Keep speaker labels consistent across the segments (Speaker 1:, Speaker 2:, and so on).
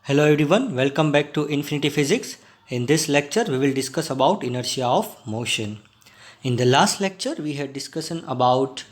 Speaker 1: Hello everyone, welcome back to Infinity Physics. In this lecture, we will discuss about inertia of motion. In the last lecture, we had discussion about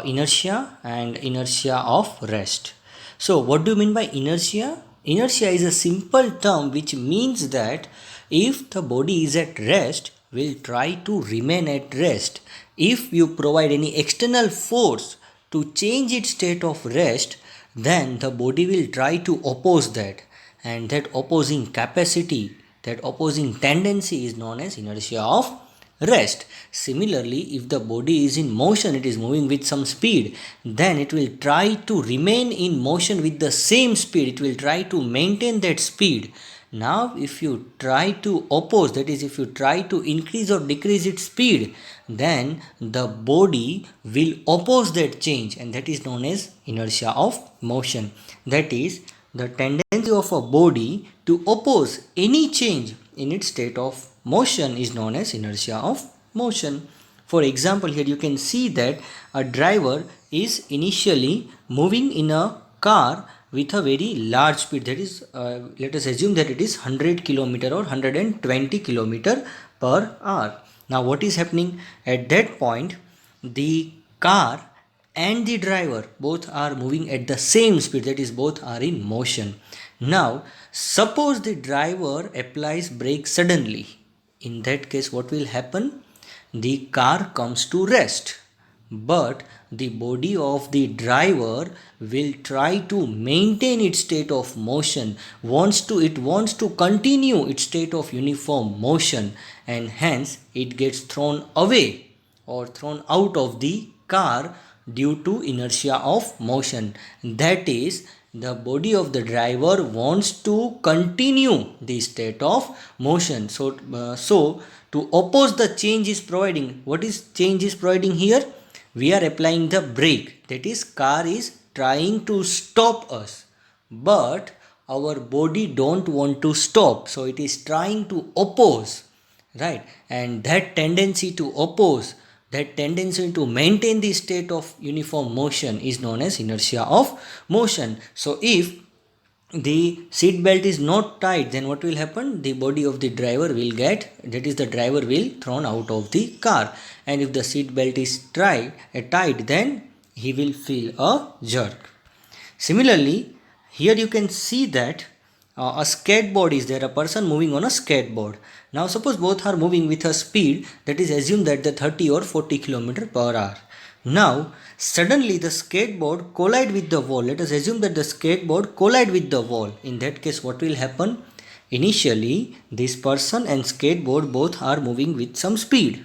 Speaker 1: inertia and inertia of rest. So, what do you mean by inertia? Inertia is a simple term which means that if the body is at rest, will try to remain at rest. If you provide any external force to change its state of rest, then the body will try to oppose that, and that opposing capacity, that opposing tendency is known as inertia of rest. Similarly, if the body is in motion, it is moving with some speed, then it will try to remain in motion with the same speed, it will try to maintain that speed. Now if you try to oppose, that is, if you try to increase or decrease its speed, then the body will oppose that change, and that is known as inertia of motion. That is the tendency of a body to oppose any change in its state of motion is known as inertia of motion. For example, here you can see that a driver is initially moving in a car with a very large speed, that is, let us assume that it is 100 kilometer or 120 kilometer per hour. Now what is happening at that point? The car and the driver both are moving at the same speed, that is, both are in motion. Now suppose the driver applies brake suddenly. In that case, what will happen? The car comes to rest, but the body of the driver will try to maintain its state of motion, it wants to continue its state of uniform motion, and hence it gets thrown away or thrown out of the car due to inertia of motion. That is, the body of the driver wants to continue the state of motion. So to oppose the change is providing, what is change is providing here? We are applying the brake, that is, car is trying to stop us, but our body don't want to stop, so it is trying to oppose, right? And that tendency to oppose, that tendency to maintain the state of uniform motion is known as inertia of motion. So if the seat belt is not tight, then what will happen? The body of the driver will get, that is, the driver will thrown out of the car, and if the seat belt is tight, then he will feel a jerk. Similarly, here you can see that a skateboard is there, a person moving on a skateboard. Now suppose both are moving with a speed, that is, assume that the 30 or 40 km per hour. Now suddenly the skateboard collide with the wall. Let us assume that the skateboard collide with the wall. In that case, what will happen? Initially this person and skateboard both are moving with some speed.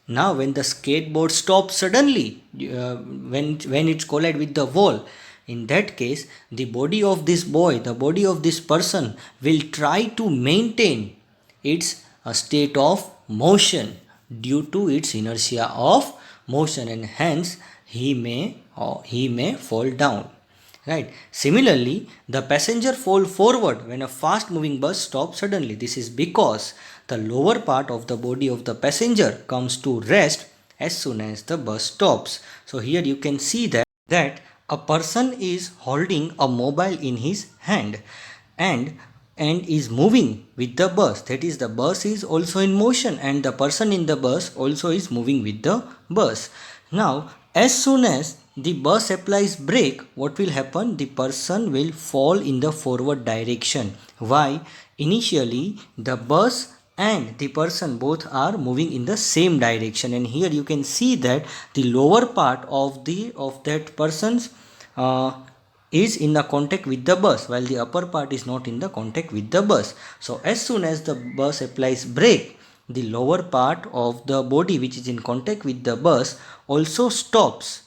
Speaker 1: Now when the skateboard stops suddenly, when it's collide with the wall, in that case the body of this boy, the body of this person will try to maintain its state of motion due to its inertia of motion, and hence he may fall down, right? Similarly, the passenger fall forward when a fast moving bus stops suddenly. This is because the lower part of the body of the passenger comes to rest as soon as the bus stops. So here you can see that a person is holding a mobile in his hand and is moving with the bus, that is, the bus is also in motion and the person in the bus also is moving with the bus. Now as soon as the bus applies brake, what will happen? The person will fall in the forward direction. Why? Initially the bus and the person both are moving in the same direction, and here you can see that the lower part of that person's is in the contact with the bus, while the upper part is not in the contact with the bus. So as soon as the bus applies brake, the lower part of the body which is in contact with the bus also stops,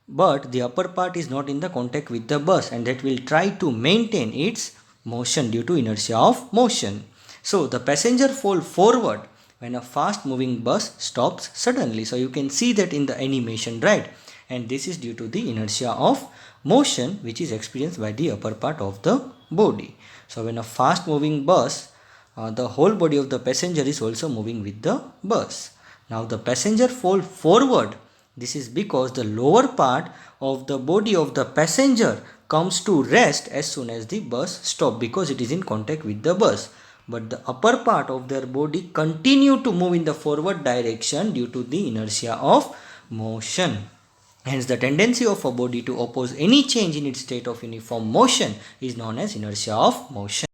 Speaker 1: but the upper part is not in the contact with the bus, and that will try to maintain its motion due to inertia of motion. So the passenger fall forward when a fast moving bus stops suddenly. So you can see that in the animation, right? And this is due to the inertia of motion which is experienced by the upper part of the body. So when a fast moving bus, the whole body of the passenger is also moving with the bus. Now the passenger fall forward This is because the lower part of the body of the passenger comes to rest as soon as the bus stops because it is in contact with the bus. But the upper part of their body continue to move in the forward direction due to the inertia of motion. Hence, the tendency of a body to oppose any change in its state of uniform motion is known as inertia of motion.